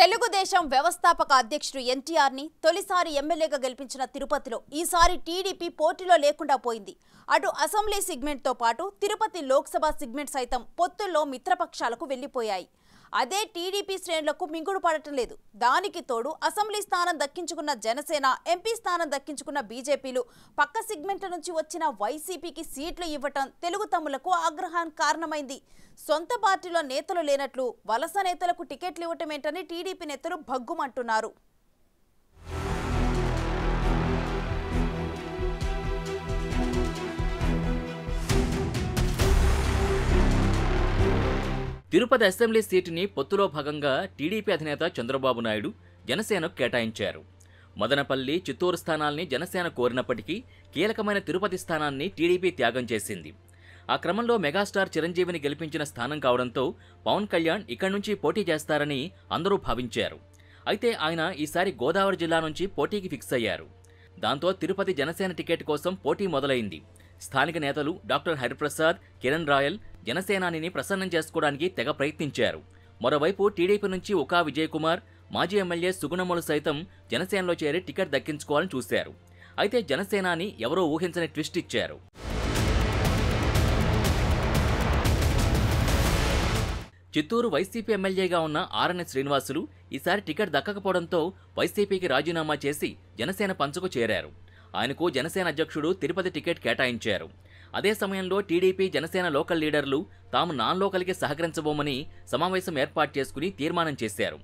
తెలుగుదేశం వ్యవస్థాపక అధ్యక్షుడు ఎన్టీఆర్ ని తొలిసారి ఎమ్మెల్యేగా గెలిపించిన తిరుపతిలో ఈసారి టీడీపీ పోటీలో లేకుండా పోయింది. అటు అసెంబ్లీ సెగ్మెంట్ తో పాటు తిరుపతి లోక్సభ సెగ్మెంట్ సైతం పొత్తుల్లో మిత్రపక్షాలకు వెళ్లిపోయాయి. అదే టీడీపీ శ్రేణులకు మింగుడు పడటం లేదు. దానికి తోడు అసెంబ్లీ స్థానం దక్కించుకున్న జనసేన, ఎంపీ స్థానం దక్కించుకున్న బీజేపీలు పక్క సెగ్మెంట్ల నుంచి వచ్చిన వైసీపీకి సీట్లు ఇవ్వటం తెలుగు తమ్ములకు ఆగ్రహానికి కారణమైంది. సొంత పార్టీలో నేతలు లేనట్లు వలస నేతలకు టికెట్లు ఇవ్వటమేంటని టీడీపీ నేతలు భగ్గుమంటున్నారు. తిరుపతి అసెంబ్లీ సీటుని పొత్తులో భాగంగా టీడీపీ అధినేత చంద్రబాబు నాయుడు జనసేనకు కేటాయించారు. మదనపల్లి, చిత్తూరు స్థానాల్ని జనసేన కోరినప్పటికీ కీలకమైన తిరుపతి స్థానాన్ని టీడీపీ త్యాగం చేసింది. ఆ క్రమంలో మెగాస్టార్ చిరంజీవిని గెలిపించిన స్థానం కావడంతో పవన్ కళ్యాణ్ ఇక్కడి నుంచి పోటీ చేస్తారని అందరూ భావించారు. అయితే ఆయన ఈసారి గోదావరి జిల్లా నుంచి పోటీకి ఫిక్స్ అయ్యారు. దాంతో తిరుపతి జనసేన టికెట్ కోసం పోటీ మొదలైంది. స్థానిక నేతలు డాక్టర్ హరిప్రసాద్, కిరణ్ రాయల్ జనసేనానిని ప్రసన్నం చేసుకోవడానికి తెగ ప్రయత్నించారు. మరోవైపు టీడీపీ నుంచి ఉకా విజయ్ కుమార్, మాజీ ఎమ్మెల్యే సుగుణములు సైతం జనసేనలో చేరి టికెట్ దక్కించుకోవాలని చూశారు. అయితే జనసేనాని ఎవరో ఊహించని ట్విస్ట్ ఇచ్చారు. చిత్తూరు వైసీపీ ఎమ్మెల్యేగా ఉన్న ఆర్ఎన్ శ్రీనివాసులు ఈసారి టికెట్ దక్కకపోవడంతో వైసీపీకి రాజీనామా చేసి జనసేన పంచుకు చేరారు. ఆయనకు జనసేన అధ్యక్షుడు తిరుపతి టికెట్ కేటాయించారు. అదే సమయంలో టీడీపీ, జనసేన లోకల్ లీడర్లు తాము నాన్ లోకల్కి సహకరించబోమని సమావేశం ఏర్పాటు చేసుకుని తీర్మానం చేశారు.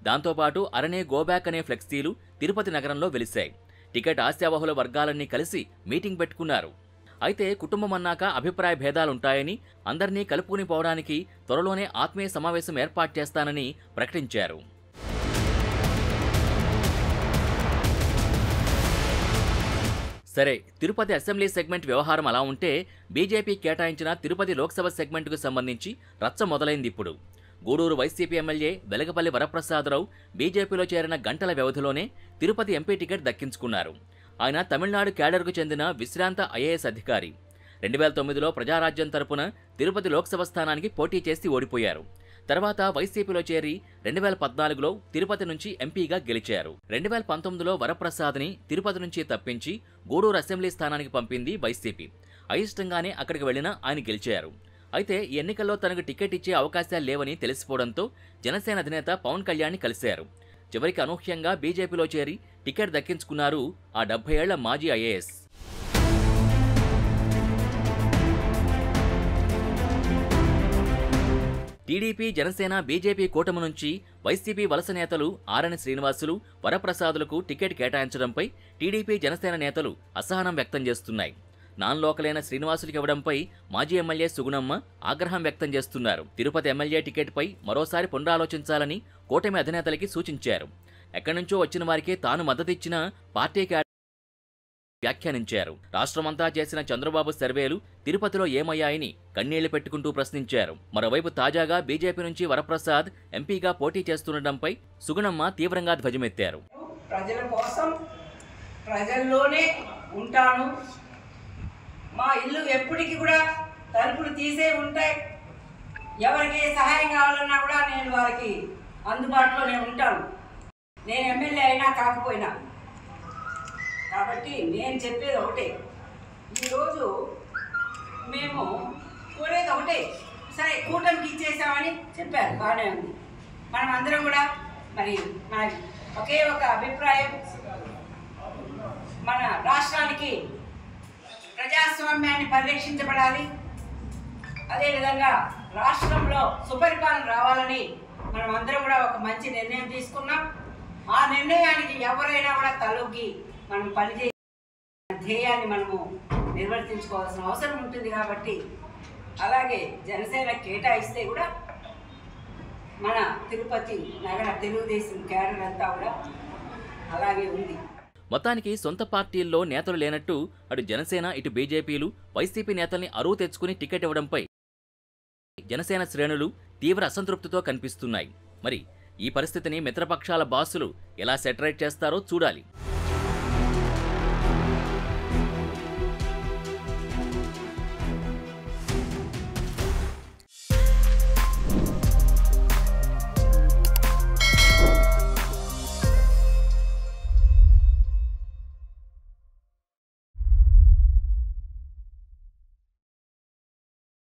దాంతోపాటు అరణే గోబ్యాక్ అనే ఫ్లెక్సీలు తిరుపతి నగరంలో వెలిశాయి. టికెట్ ఆశావహుల వర్గాలన్నీ కలిసి మీటింగ్ పెట్టుకున్నారు. అయితే కుటుంబం అన్నాక అభిప్రాయ భేదాలుంటాయని, అందరినీ కలుపుకుని పోవడానికి త్వరలోనే ఆత్మీయ సమావేశం ఏర్పాటు చేస్తానని ప్రకటించారు. సరే, తిరుపతి అసెంబ్లీ సెగ్మెంట్ వ్యవహారం అలా ఉంటే బీజేపీ కేటాయించిన తిరుపతి లోక్సభ సెగ్మెంట్కు సంబంధించి రచ్చ మొదలైంది. ఇప్పుడు గూడూరు వైసీపీ ఎమ్మెల్యే వెలగపల్లి వరప్రసాదరావు బీజేపీలో చేరిన గంటల వ్యవధిలోనే తిరుపతి ఎంపీ టికెట్ దక్కించుకున్నారు. ఆయన తమిళనాడు క్యాడర్కు చెందిన విశ్రాంత ఐఏఎస్ అధికారి. 2009లో ప్రజారాజ్యం తరపున తిరుపతి లోక్సభ స్థానానికి పోటీ చేసి ఓడిపోయారు. తర్వాత వైసీపీలో చేరి 2014లో తిరుపతి నుంచి ఎంపీగా గెలిచారు. 2019లో వరప్రసాద్ని తిరుపతి నుంచి తప్పించి గూడూరు అసెంబ్లీ స్థానానికి పంపింది వైసీపీ. అయిష్టంగానే అక్కడికి వెళ్లినా ఆయన గెలిచారు. అయితే ఈ ఎన్నికల్లో తనకు టికెట్ ఇచ్చే అవకాశాలు లేవని తెలిసిపోవడంతో జనసేన అధినేత పవన్ కళ్యాణ్ని కలిశారు. చివరికి అనూహ్యంగా బీజేపీలో చేరి టికెట్ దక్కించుకున్నారు ఆ 70 ఏళ్ల మాజీ ఐఏఎస్. టీడీపీ, జనసేన, బీజేపీ కూటమి నుంచి వైసీపీ వలస నేతలు ఆర్ఎన్ శ్రీనివాసులు, వరప్రసాదులకు టికెట్ కేటాయించడంపై టీడీపీ, జనసేన నేతలు అసహనం వ్యక్తం చేస్తున్నాయి. నాన్ లోకలైన శ్రీనివాసులకు ఇవ్వడంపై మాజీ ఎమ్మెల్యే సుగుణమ్మ ఆగ్రహం వ్యక్తం చేస్తున్నారు. తిరుపతి ఎమ్మెల్యే టికెట్పై మరోసారి పునరాలోచించాలని కూటమి అధినేతలకి సూచించారు. ఎక్కడి నుంచో వచ్చిన వారికి తాను మద్దతిచ్చిన పార్టీకి వ్యాఖ్యానించారు. రాష్ట్రమంతా చేసిన చంద్రబాబు సర్వేలు తిరుపతిలో ఏమయ్యాయని కన్నీళ్లు పెట్టుకుంటూ ప్రశ్నించారు. మరోవైపు తాజాగా బీజేపీ నుంచి వరప్రసాద్ ఎంపీగా పోటీ చేస్తుండటంపై సుగుణమ్మ తీవ్రంగా ధ్వజమెత్తారు. ప్రజల కోసం ప్రజల్లోనే ఉంటాను, మా ఇల్లు ఎప్పటికీ కూడా తలుపులు తీసే ఉంటాయి, ఎవరికి సహాయం కావాలన్నా కూడా నేను వారికి అందుబాటులోనే ఉంటాను, నేను ఎమ్మెల్యే అయినా కాకపోయినా. కాబట్టి నేను చెప్పేది ఒకటే, ఈరోజు మేము కోరేది ఒకటే, సరే కూటమికి ఇచ్చేసామని చెప్పారు, బాగానే ఉంది. మనం అందరం కూడా మరి మన ఒకే ఒక అభిప్రాయం, మన రాష్ట్రానికి ప్రజాస్వామ్యాన్ని పరిరక్షించబడాలి, అదేవిధంగా రాష్ట్రంలో సుపరిపాలన రావాలని మనం అందరం కూడా ఒక మంచి నిర్ణయం తీసుకున్నాం. ఆ నిర్ణయానికి ఎవరైనా కూడా తలొగ్గి మనం పనిచేసే ధ్యేయాన్ని మనము నిర్వర్తించుకోవాల్సిన అవసరం ఉంటుంది. కాబట్టి అలాగే జనసేన కేటాయిస్తే కూడా మన తిరుపతి నగర తెలుగుదేశం క్యాడర్ అంతా కూడా అలాగే ఉంది. మొత్తానికి సొంత పార్టీల్లో నేతలు లేనట్టు అటు జనసేన, ఇటు బీజేపీలు వైసీపీ నేతల్ని అరువు తెచ్చుకుని టికెట్ ఇవ్వడంపై జనసేన శ్రేణులు తీవ్ర అసంతృప్తితో కనిపిస్తున్నాయి. మరి ఈ పరిస్థితిని మిత్రపక్షాల బాసులు ఎలా సెటరేట్ చేస్తారో చూడాలి.